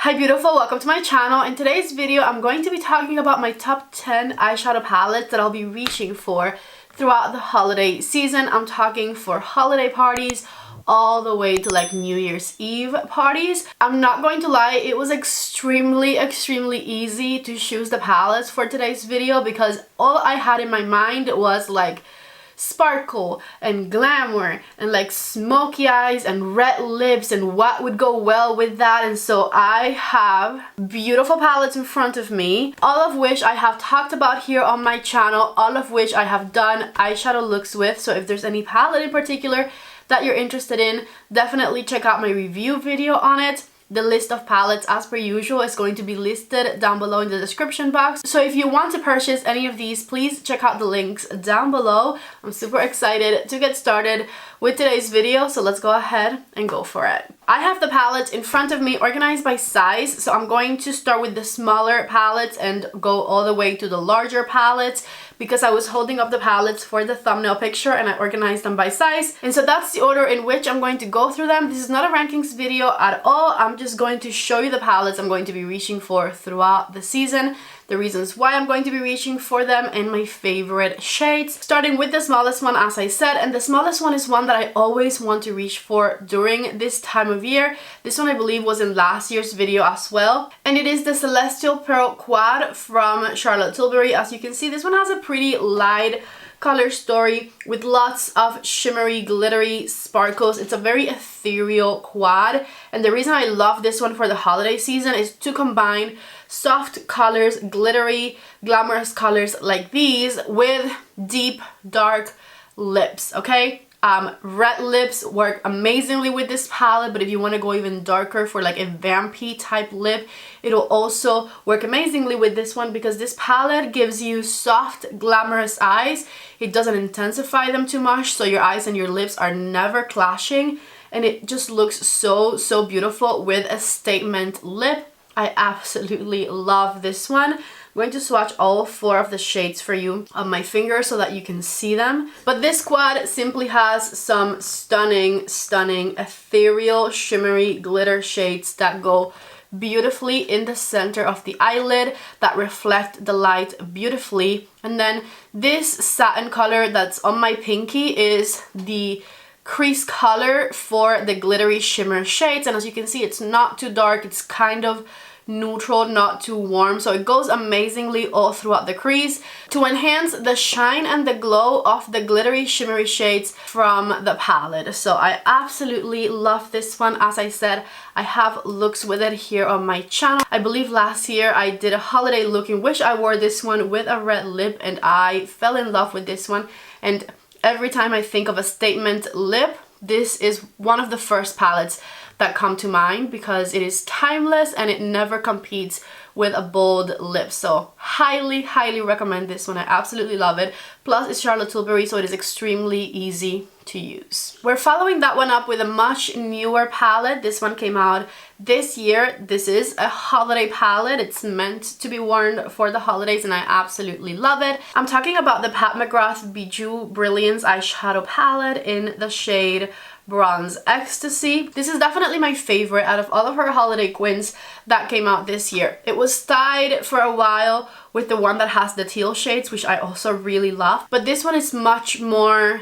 Hi beautiful, welcome to my channel. In today's video, I'm going to be talking about my top 10 eyeshadow palettes that I'll be reaching for throughout the holiday season. I'm talking for holiday parties all the way to like New Year's Eve parties. I'm not going to lie, it was extremely easy to choose the palettes for today's video because all I had in my mind was like sparkle and glamour and like smoky eyes and red lips and what would go well with that. And so I have beautiful palettes in front of me, all of which I have talked about here on my channel, all of which I have done eyeshadow looks with. So if there's any palette in particular that you're interested in, definitely check out my review video on it. The list of palettes, as per usual, is going to be listed down below in the description box. So if you want to purchase any of these, please check out the links down below. I'm super excited to get started with today's video, so let's go ahead and go for it. I have the palettes in front of me organized by size, so I'm going to start with the smaller palettes and go all the way to the larger palettes because I was holding up the palettes for the thumbnail picture and I organized them by size. And so that's the order in which I'm going to go through them. This is not a rankings video at all. I'm just going to show you the palettes I'm going to be reaching for throughout the season, the reasons why I'm going to be reaching for them, and my favorite shades. Starting with the smallest one, as I said, and the smallest one is one that I always want to reach for during this time of year. This one I believe was in last year's video as well, and it is the Celestial Pearl Quad from Charlotte Tilbury. As you can see, this one has a pretty light color story with lots of shimmery, glittery sparkles. It's a very ethereal quad, and the reason I love this one for the holiday season is to combine soft colors, glittery, glamorous colors like these with deep, dark lips, okay? Red lips work amazingly with this palette, but if you want to go even darker for like a vampy type lip, it'll also work amazingly with this one because this palette gives you soft, glamorous eyes. It doesn't intensify them too much, so your eyes and your lips are never clashing, and it just looks so beautiful with a statement lip. I absolutely love this one. I'm going to swatch all 4 of the shades for you on my finger so that you can see them. But this quad simply has some stunning ethereal, shimmery glitter shades that go beautifully in the center of the eyelid, that reflect the light beautifully. And then this satin color that's on my pinky is the crease color for the glittery shimmer shades, and as you can see, it's not too dark, it's kind of neutral, not too warm, so it goes amazingly all throughout the crease to enhance the shine and the glow of the glittery shimmery shades from the palette. So I absolutely love this one. As I said, I have looks with it here on my channel. I believe last year I did a holiday look in which I wore this one with a red lip, and I fell in love with this one. And every time I think of a statement lip, this is one of the first palettes that come to mind because it is timeless and it never competes with a bold lip. So highly recommend this one. I absolutely love it. Plus it's Charlotte Tilbury, so it is extremely easy to use. We're following that one up with a much newer palette. This one came out this year. This is a holiday palette. It's meant to be worn for the holidays and I absolutely love it. I'm talking about the McGrath Beu Brilliance eyeshadow palette in the shade Bronze Ecstasy. This is definitely my favorite out of all of her holiday quins that came out this year. It was tied for a while with the one that has the teal shades, which I also really love, but this one is much more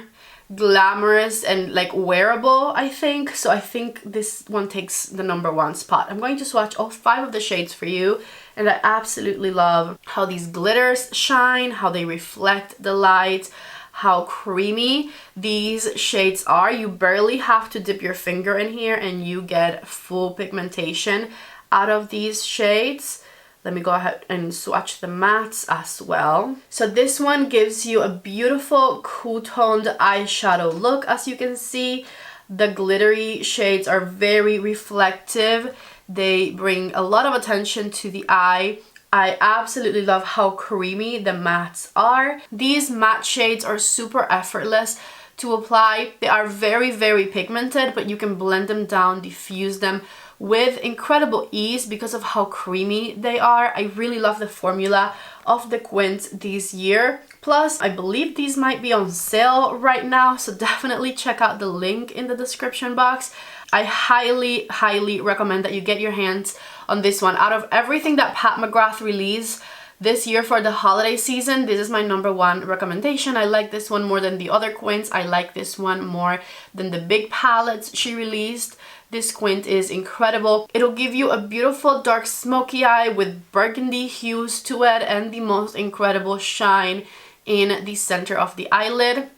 glamorous and like wearable, I think. So I think this one takes the #1 spot. I'm going to swatch all 5 of the shades for you, and I absolutely love how these glitters shine, how they reflect the light, how creamy these shades are. You barely have to dip your finger in here and you get full pigmentation out of these shades. Let me go ahead and swatch the mattes as well. So this one gives you a beautiful cool toned eyeshadow look. As you can see, the glittery shades are very reflective. They bring a lot of attention to the eye. I absolutely love how creamy the mattes are. These matte shades are super effortless to apply. They are very pigmented, but you can blend them down, diffuse them with incredible ease because of how creamy they are. I really love the formula of the quins this year. Plus, I believe these might be on sale right now, so definitely check out the link in the description box. I highly recommend that you get your hands on this one. Out of everything that Pat McGrath released this year for the holiday season, this is my #1 recommendation. I like this one more than the other quints. I like this one more than the big palettes she released. This quint is incredible. It'll give you a beautiful dark smoky eye with burgundy hues to it and the most incredible shine in the center of the eyelid.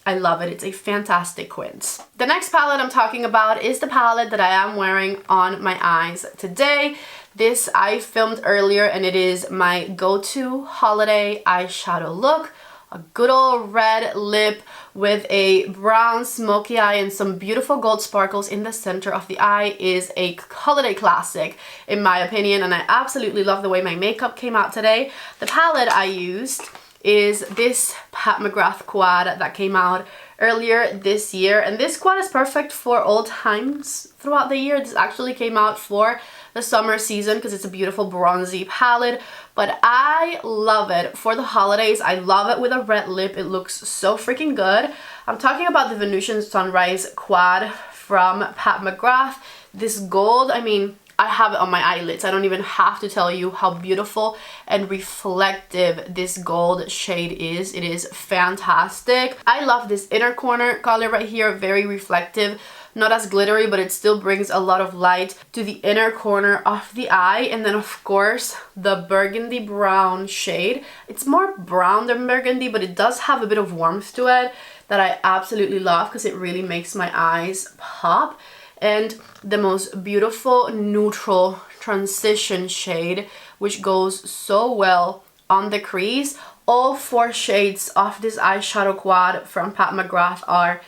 I love it. It's a fantastic quint. The next palette I'm talking about is the palette that I am wearing on my eyes today. This I filmed earlier and it is my go-to holiday eyeshadow look. A good old red lip with a brown smoky eye and some beautiful gold sparkles in the center of the eye is a holiday classic in my opinion, and I absolutely love the way my makeup came out today. The palette I used is this Pat McGrath quad that came out earlier this year, and this quad is perfect for all times throughout the year. This actually came out for the summer season because it's a beautiful bronzy palette, but I love it for the holidays. I love it with a red lip. It looks so freaking good. I'm talking about the Venusian Sunrise quad from Pat McGrath. This gold, I mean, I have it on my eyelids. I don't even have to tell you how beautiful and reflective this gold shade is. It is fantastic. I love this inner corner color right here, very reflective. Not as glittery, but it still brings a lot of light to the inner corner of the eye. And then of course the burgundy brown shade. It's more brown than burgundy, but it does have a bit of warmth to it that I absolutely love because it really makes my eyes pop. And the most beautiful neutral transition shade, which goes so well on the crease. All 4 shades of this eyeshadow quad from Pat McGrath are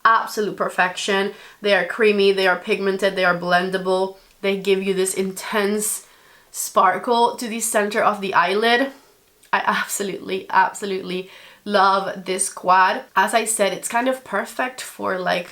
absolute perfection. They are creamy, they are pigmented, they are blendable. They give you this intense sparkle to the center of the eyelid. I absolutely love this quad. As I said, it's kind of perfect for like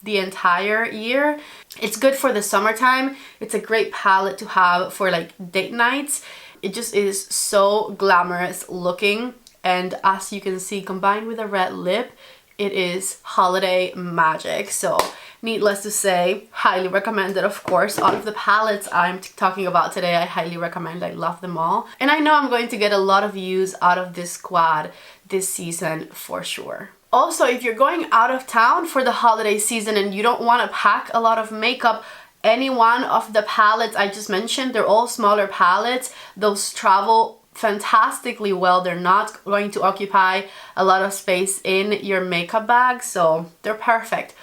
the entire year. It's good for the summertime. It's a great palette to have for like date nights. It just is so glamorous looking, and as you can see, combined with a red lip, it is holiday magic. So needless to say, highly recommended. Of course, all of the palettes I'm talking about today, I highly recommend. I love them all, and I know I'm going to get a lot of use out of this quad this season for sure. Also, if you're going out of town for the holiday season and you don't want to pack a lot of makeup, any one of the palettes I just mentioned, they're all smaller palettes. Those travel fantastically well. They're not going to occupy a lot of space in your makeup bag, so they're perfect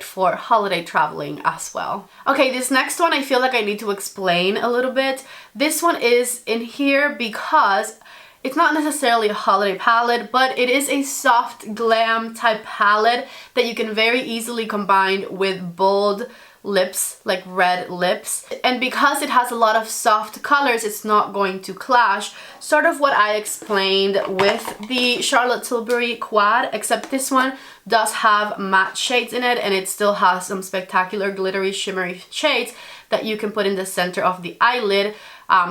for holiday traveling as well. Okay, this next one I feel like I need to explain a little bit. This one is in here because it's not necessarily a holiday palette, but it is a soft glam type palette that you can very easily combine with bold lips, like red lips. And because it has a lot of soft colors, it's not going to clash. Sort of what I explained with the Charlotte Tilbury quad, except this one does have matte shades in it and it still has some spectacular glittery shimmery shades that you can put in the center of the eyelid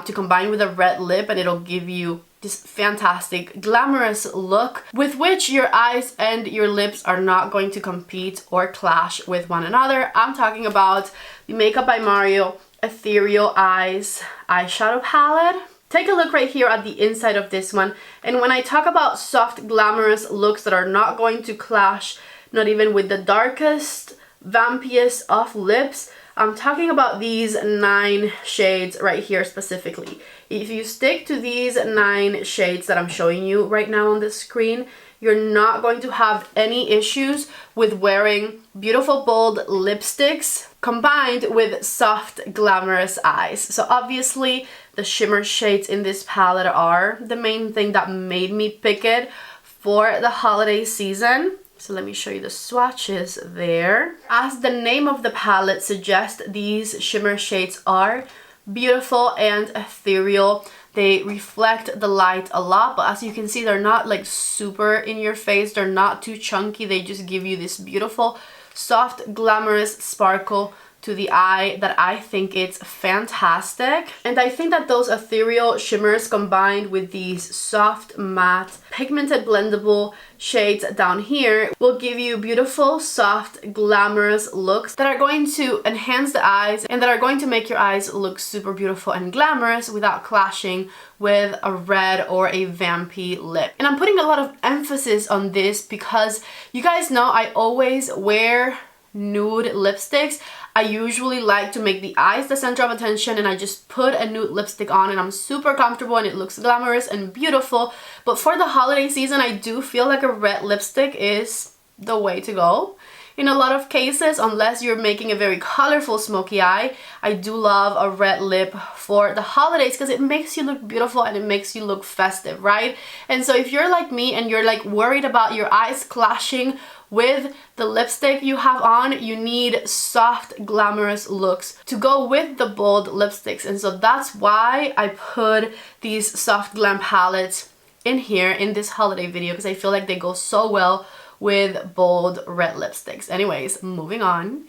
to combine with a red lip, and it'll give you this fantastic glamorous look with which your eyes and your lips are not going to compete or clash with one another. I'm talking about the Makeup by Mario Ethereal Eyes eyeshadow palette. Take a look right here at the inside of this one, and when I talk about soft glamorous looks that are not going to clash not even with the darkest vampiest of lips, I'm talking about these 9 shades right here specifically. If you stick to these 9 shades that I'm showing you right now on the screen, you're not going to have any issues with wearing beautiful bold lipsticks combined with soft glamorous eyes. So obviously the shimmer shades in this palette are the main thing that made me pick it for the holiday season. So let me show you the swatches there. As the name of the palette suggests, these shimmer shades are beautiful and ethereal. They reflect the light a lot, but as you can see, they're not like super in your face. They're not too chunky. They just give you this beautiful, soft, glamorous sparkle to the eye that I think it's fantastic. And I think that those ethereal shimmers combined with these soft matte pigmented blendable shades down here will give you beautiful, soft, glamorous looks that are going to enhance the eyes and that are going to make your eyes look super beautiful and glamorous without clashing with a red or a vampy lip. And I'm putting a lot of emphasis on this because you guys know I always wear nude lipsticks. I usually like to make the eyes the center of attention, and I just put a nude lipstick on and I'm super comfortable and it looks glamorous and beautiful. But for the holiday season, I do feel like a red lipstick is the way to go. In a lot of cases, unless you're making a very colorful smoky eye, I do love a red lip for the holidays because it makes you look beautiful and it makes you look festive, right? And so if you're like me and you're like worried about your eyes clashing with the lipstick you have on, you need soft, glamorous looks to go with the bold lipsticks. And so that's why I put these soft glam palettes in here in this holiday video, because I feel like they go so well with bold red lipsticks. Anyways, moving on.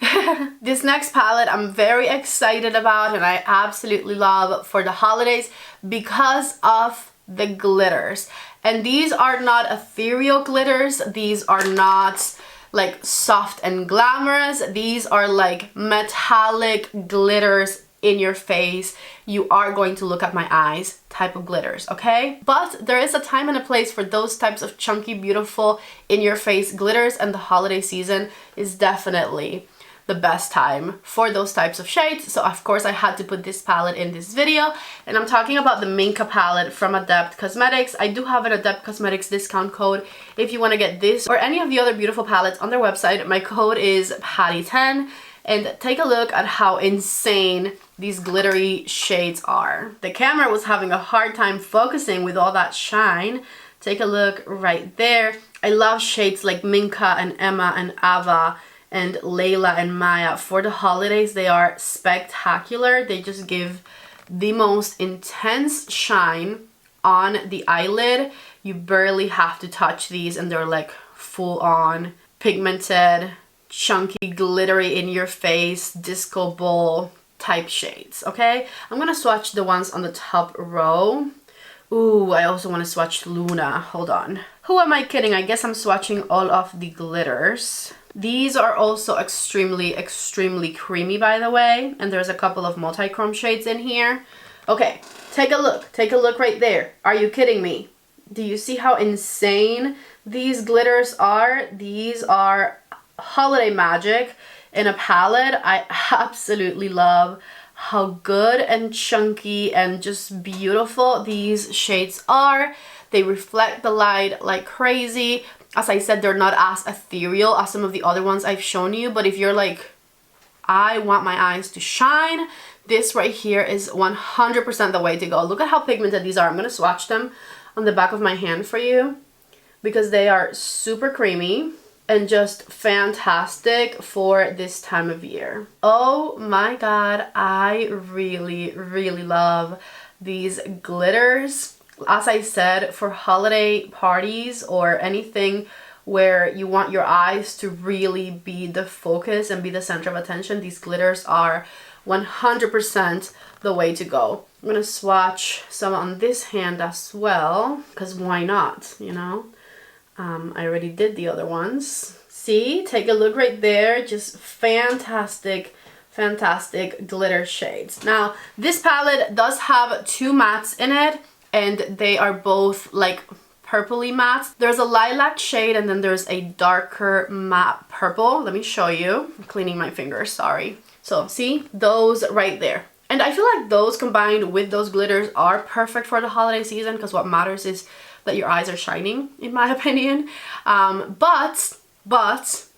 This next palette I'm very excited about and I absolutely love for the holidays because of the glitters. And these are not ethereal glitters. These are not like soft and glamorous. These are like metallic glitters in your face. You are going to look at my eyes type of glitters, okay? But there is a time and a place for those types of chunky, beautiful, in your face glitters, and the holiday season is definitely the best time for those types of shades. So of course I had to put this palette in this video, and I'm talking about the Minka palette from Adept Cosmetics. I do have an Adept Cosmetics discount code if you want to get this or any of the other beautiful palettes on their website. My code is PATTY10, and take a look at how insane these glittery shades are. The camera was having a hard time focusing with all that shine. Take a look right there. I love shades like Minka and Emma and Ava and Layla and Maya. For the holidays, they are spectacular. They just give the most intense shine on the eyelid. You barely have to touch these and they're like full on pigmented, chunky, glittery in your face, disco ball type shades, okay? I'm gonna swatch the ones on the top row. Ooh, I also want to swatch Luna. Hold on. Who am I kidding? I guess I'm swatching all of the glitters. These are also extremely, extremely creamy, by the way. And there's a couple of multi-chrome shades in here. Okay, take a look. Take a look right there. Are you kidding me? Do you see how insane these glitters are? These are holiday magic in a palette. I absolutely love how good and chunky and just beautiful these shades are. They reflect the light like crazy. As I said, they're not as ethereal as some of the other ones I've shown you, but if you're like, I want my eyes to shine, this right here is 100% the way to go. Look at how pigmented these are. I'm gonna swatch them on the back of my hand for you because they are super creamy and just fantastic for this time of year. Oh my god, I really, really love these glitters. As I said, for holiday parties or anything where you want your eyes to really be the focus and be the center of attention, these glitters are 100% the way to go. I'm gonna swatch some on this hand as well, because why not, you know? I already did the other ones. See, take a look right there. Just fantastic, fantastic glitter shades. Now, this palette does have two mattes in it, and they are both like purpley matte. There's a lilac shade and then there's a darker matte purple. Let me show you. I'm cleaning my fingers, sorry. So see, those right there. And I feel like those combined with those glitters are perfect for the holiday season, because what matters is that your eyes are shining, in my opinion. But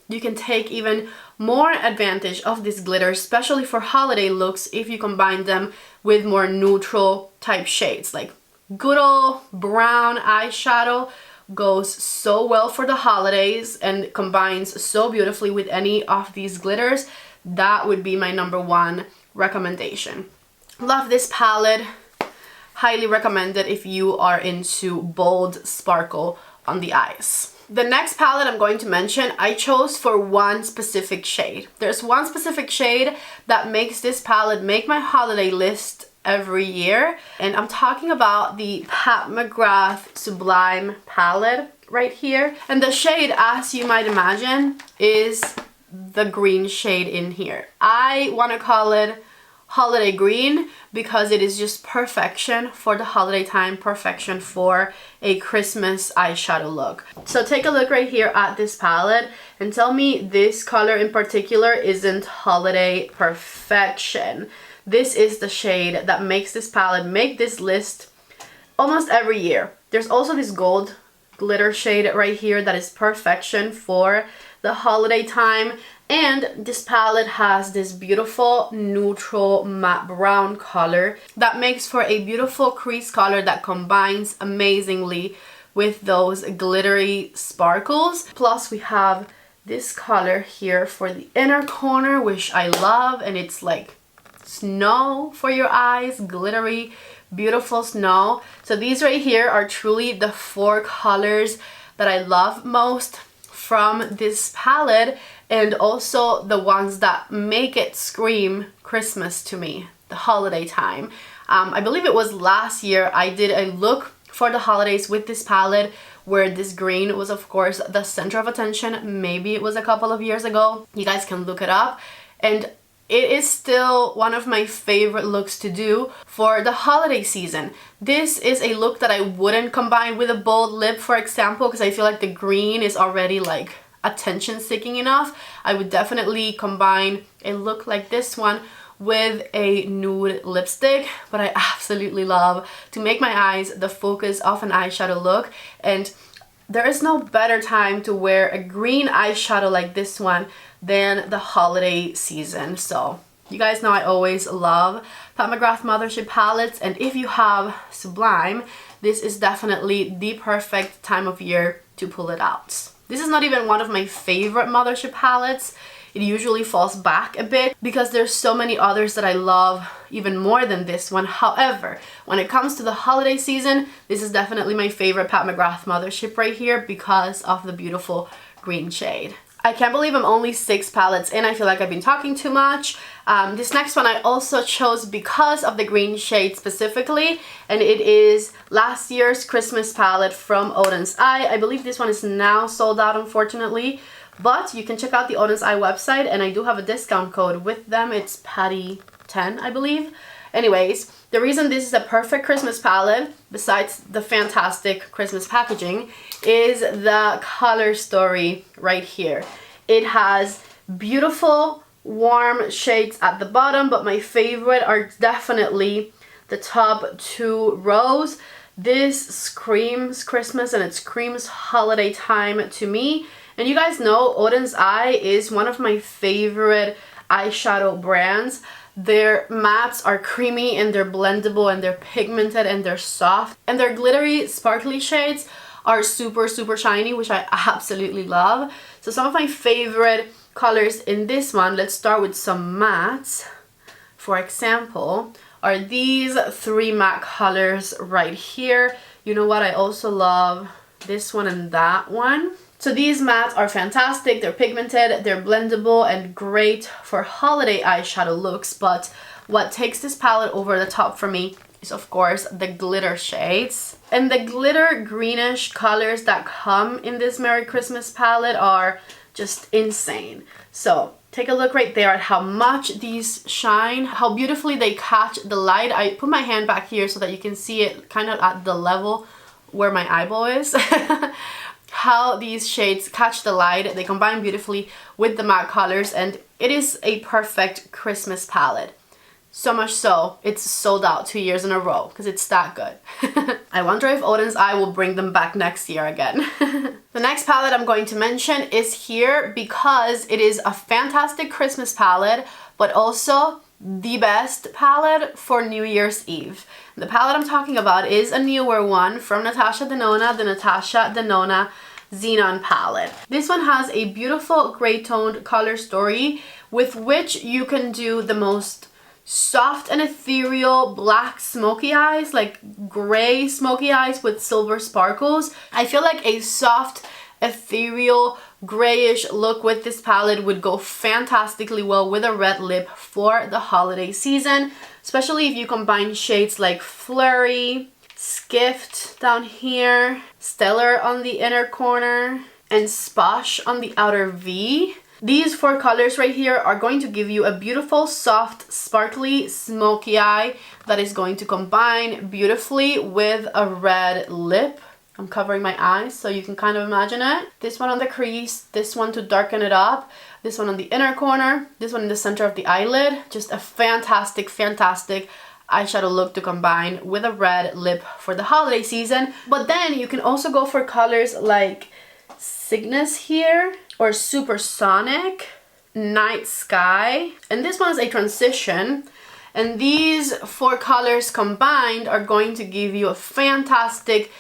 you can take even more advantage of this glitter, especially for holiday looks, if you combine them with more neutral type shades. Like good old brown eyeshadow goes so well for the holidays and combines so beautifully with any of these glitters. That would be my #1 recommendation. Love this palette. Highly recommend it if you are into bold sparkle on the eyes. The next palette I'm going to mention, I chose for one specific shade. There's one specific shade that makes this palette make my holiday list every year, and I'm talking about the Pat McGrath Sublime palette right here. And the shade, as you might imagine, is the green shade in here. I want to call it holiday green because it is just perfection for the holiday time, perfection for a Christmas eyeshadow look. So take a look right here at this palette and tell me this color in particular isn't holiday perfection. This is the shade that makes this palette make this list almost every year. There's also this gold glitter shade right here that is perfection for the holiday time. And this palette has this beautiful neutral matte brown color that makes for a beautiful crease color that combines amazingly with those glittery sparkles. Plus we have this color here for the inner corner, which I love, and it's like snow for your eyes, glittery, beautiful snow. So these right here are truly the 4 colors that I love most from this palette, and also the ones that make it scream Christmas to me, the holiday time. I believe it was last year I did a look for the holidays with this palette where this green was of course the center of attention. Maybe it was a couple of years ago. You guys can look it up. And it is still one of my favorite looks to do for the holiday season. This is a look that I wouldn't combine with a bold lip, for example, because I feel like the green is already like attention seeking enough. I would definitely combine a look like this one with a nude lipstick, but I absolutely love to make my eyes the focus of an eyeshadow look, and there is no better time to wear a green eyeshadow like this one than the holiday season. So you guys know I always love Pat McGrath Mothership palettes, and if you have Sublime, this is definitely the perfect time of year to pull it out. This is not even one of my favorite Mothership palettes. It usually falls back a bit because there's so many others that I love even more than this one. However, when it comes to the holiday season, this is definitely my favorite Pat McGrath Mothership right here because of the beautiful green shade. I can't believe I'm only 6 palettes in. I feel like I've been talking too much. This next one I also chose because of the green shade specifically, and it is last year's Christmas palette from Odins. I believe this one is now sold out, unfortunately, but you can check out the Odins website, and I do have a discount code with them. It's PATTY10, I believe. Anyways, the reason this is a perfect Christmas palette, besides the fantastic Christmas packaging, is the color story right here. It has beautiful warm shades at the bottom, but my favorite are definitely the top 2 rows. This screams Christmas and it screams holiday time to me. And you guys know Odins is one of my favorite eyeshadow brands. Their mattes are creamy and they're blendable and they're pigmented and they're soft. And their glittery, sparkly shades are super, super shiny, which I absolutely love. So some of my favorite colors in this one, let's start with some mattes. For example, are these 3 matte colors right here. You know what? I also love this one and that one. So these mattes are fantastic, they're pigmented, they're blendable, and great for holiday eyeshadow looks, but what takes this palette over the top for me is of course the glitter shades. And the glitter greenish colors that come in this Merry Christmas palette are just insane. So take a look right there at how much these shine, how beautifully they catch the light. I put my hand back here so that you can see it kind of at the level where my eyeball is. How these shades catch the light, they combine beautifully with the matte colors, and it is a perfect Christmas palette. So much so, it's sold out 2 years in a row because it's that good. I wonder if Odins will bring them back next year again. The next palette I'm going to mention is here because it is a fantastic Christmas palette, but also the best palette for New Year's Eve. The palette I'm talking about is a newer one from Natasha Denona, the Natasha Denona Zenon palette. This one has a beautiful gray toned color story with which you can do the most soft and ethereal black smoky eyes, like gray smoky eyes with silver sparkles. I feel like a soft ethereal grayish look with this palette would go fantastically well with a red lip for the holiday season, especially if you combine shades like Flurry, Skift down here, Stellar on the inner corner, and Sposh on the outer V. These 4 colors right here are going to give you a beautiful, soft, sparkly, smoky eye that is going to combine beautifully with a red lip. I'm covering my eyes so you can kind of imagine it. This one on the crease, this one to darken it up, this one on the inner corner, this one in the center of the eyelid. Just a fantastic, fantastic eyeshadow look to combine with a red lip for the holiday season. But then you can also go for colors like Cygnus here, or Supersonic, Night Sky, and this one is a transition. And these 4 colors combined are going to give you a fantastic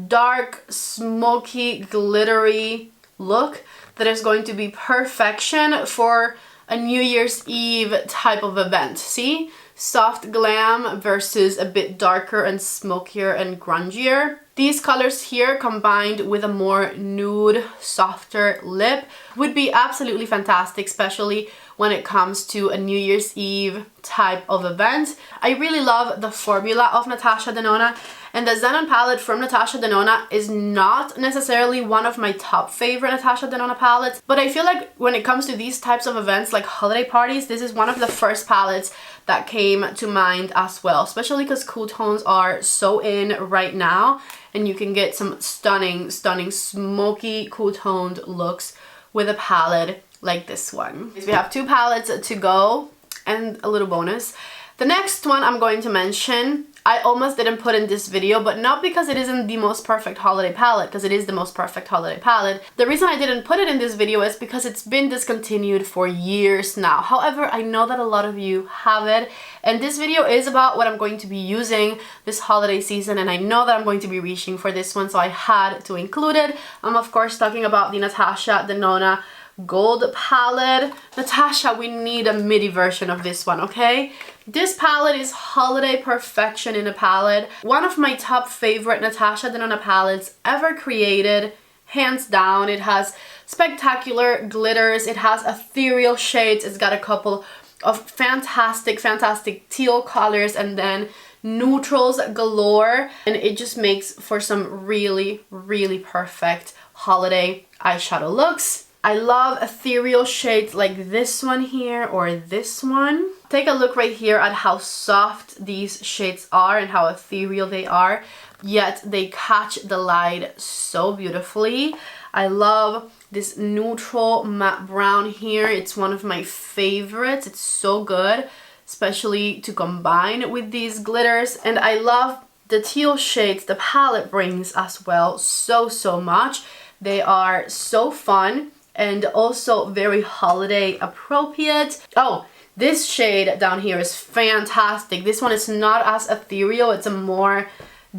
dark, smoky, glittery look that is going to be perfection for a New Year's Eve type of event. See? Soft glam versus a bit darker and smokier and grungier. These colors here combined with a more nude, softer lip would be absolutely fantastic, especially when it comes to a New Year's Eve type of event. I really love the formula of Natasha Denona, and the Zenon palette from Natasha Denona is not necessarily one of my top favorite Natasha Denona palettes, but I feel like when it comes to these types of events like holiday parties, this is one of the first palettes that came to mind as well, especially because cool tones are so in right now, and you can get some stunning, stunning, smoky, cool toned looks with a palette like this one. We have 2 palettes to go and a little bonus. The next one I'm going to mention, I almost didn't put in this video, but not because it isn't the most perfect holiday palette, because it is the most perfect holiday palette. The reason I didn't put it in this video is because it's been discontinued for years now. However, I know that a lot of you have it, and this video is about what I'm going to be using this holiday season, and I know that I'm going to be reaching for this one, so I had to include it. I'm of course talking about the Natasha Denona gold palette. Natasha, we need a midi version of this one, okay? This palette is holiday perfection in a palette. One of my top favorite Natasha Denona palettes ever created, hands down. It has spectacular glitters, it has ethereal shades, it's got a couple of fantastic, fantastic teal colors, and then neutrals galore, and it just makes for some really, really perfect holiday eyeshadow looks. I love ethereal shades like this one here or this one. Take a look right here at how soft these shades are and how ethereal they are, yet they catch the light so beautifully. I love this neutral matte brown here. It's one of my favorites. It's so good, especially to combine with these glitters. And I love the teal shades the palette brings as well so much. They are so fun and also very holiday appropriate. Oh, this shade down here is fantastic. This one is not as ethereal, it's a more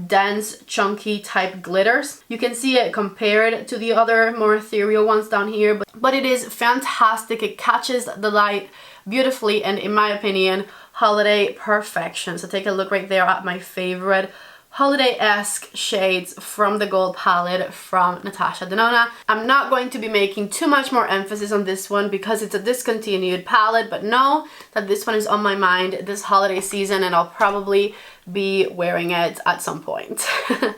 dense, chunky type glitters. You can see it compared to the other more ethereal ones down here, but it is fantastic. It catches the light beautifully, and in my opinion, holiday perfection. So take a look right there at my favorite holiday-esque shades from the gold palette from Natasha Denona. I'm not going to be making too much more emphasis on this one because it's a discontinued palette, but know that this one is on my mind this holiday season, and I'll probably be wearing it at some point.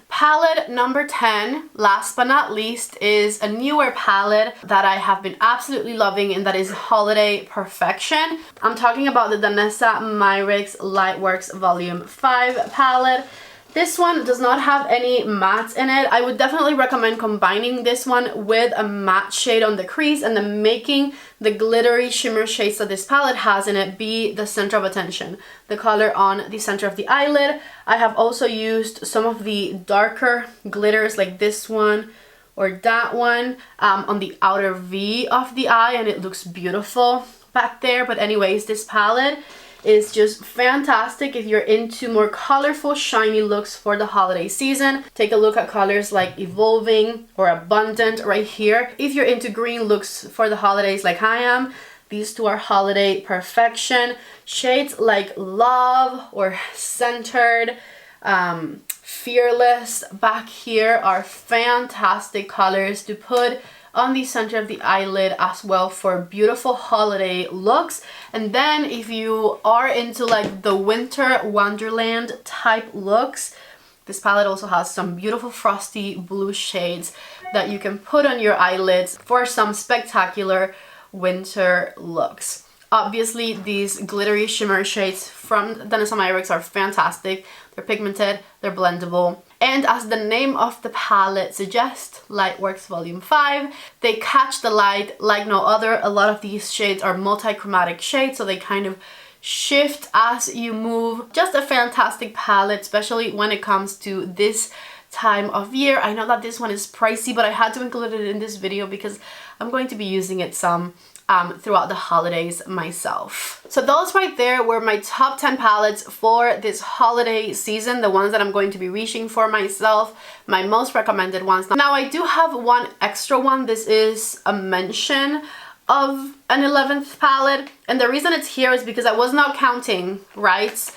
Palette number 10, last but not least, is a newer palette that I have been absolutely loving, and that is holiday perfection. I'm talking about the Danessa Myrix Lightworks Volume 5 palette. This one does not have any mattes in it. I would definitely recommend combining this one with a matte shade on the crease and then making the glittery shimmer shades that this palette has in it be the center of attention. The color on the center of the eyelid. I have also used some of the darker glitters like this one or that one on the outer V of the eye, and it looks beautiful back there. But anyways, this palette is just fantastic if you're into more colorful, shiny looks for the holiday season. Take a look at colors like Evolving or Abundant right here. If you're into green looks for the holidays like I am, these two are holiday perfection. Shades like Love or Centered, Fearless. Back here are fantastic colors to put on the center of the eyelid as well for beautiful holiday looks. And then if you are into like the winter wonderland type looks, this palette also has some beautiful frosty blue shades that you can put on your eyelids for some spectacular winter looks. Obviously, these glittery shimmer shades from Denona Myrix are fantastic. They're pigmented, they're blendable. And as the name of the palette suggests, Lightworks Volume 5, they catch the light like no other. A lot of these shades are multi-chromatic shades, so they kind of shift as you move. Just a fantastic palette, especially when it comes to this time of year. I know that this one is pricey, but I had to include it in this video because I'm going to be using it some throughout the holidays myself. So those right there were my top 10 palettes for this holiday season, the ones that I'm going to be reaching for myself, my most recommended ones. Now I do have one extra one. This is a mention of an 11th palette, and the reason it's here is because I was not counting right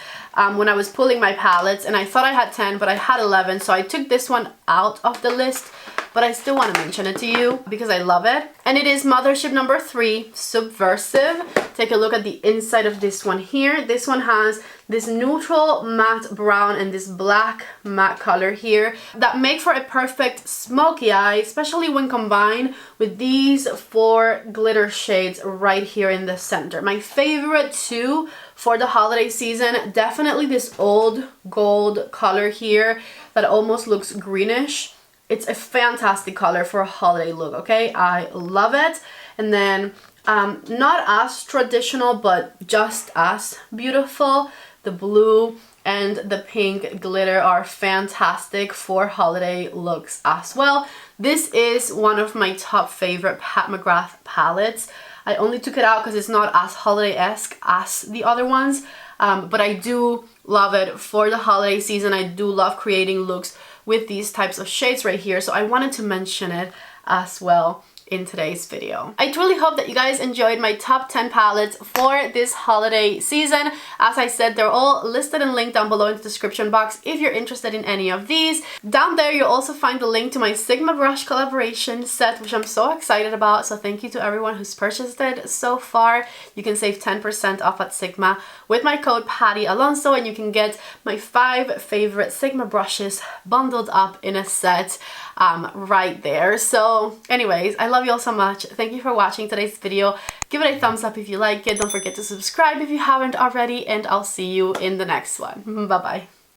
when I was pulling my palettes, and I thought I had 10 but I had 11, so I took this one out of the list, but I still want to mention it to you because I love it. And it is Mothership number 3, Subversive. Take a look at the inside of this one here. This one has this neutral matte brown and this black matte color here that make for a perfect smoky eye, especially when combined with these 4 glitter shades right here in the center. My favorite two for the holiday season, definitely this old gold color here that almost looks greenish. It's a fantastic color for a holiday look, okay? I love it. And then not as traditional, but just as beautiful. The blue and the pink glitter are fantastic for holiday looks as well. This is one of my top favorite Pat McGrath palettes. I only took it out because it's not as holiday-esque as the other ones, but I do love it for the holiday season. I do love creating looks with these types of shades right here, so I wanted to mention it as well in today's video. I truly hope that you guys enjoyed my top 10 palettes for this holiday season. As I said, they're all listed and linked down below in the description box if you're interested in any of these. Down there you'll also find the link to my Sigma brush collaboration set, which I'm so excited about, so thank you to everyone who's purchased it so far. You can save 10% off at Sigma with my code PATTYALONSO, and you can get my 5 favorite Sigma brushes bundled up in a set right there. So anyways, I love you all so much. Thank you for watching today's video. Give it a thumbs up if you like it. Don't forget to subscribe if you haven't already, and I'll see you in the next one. Bye bye.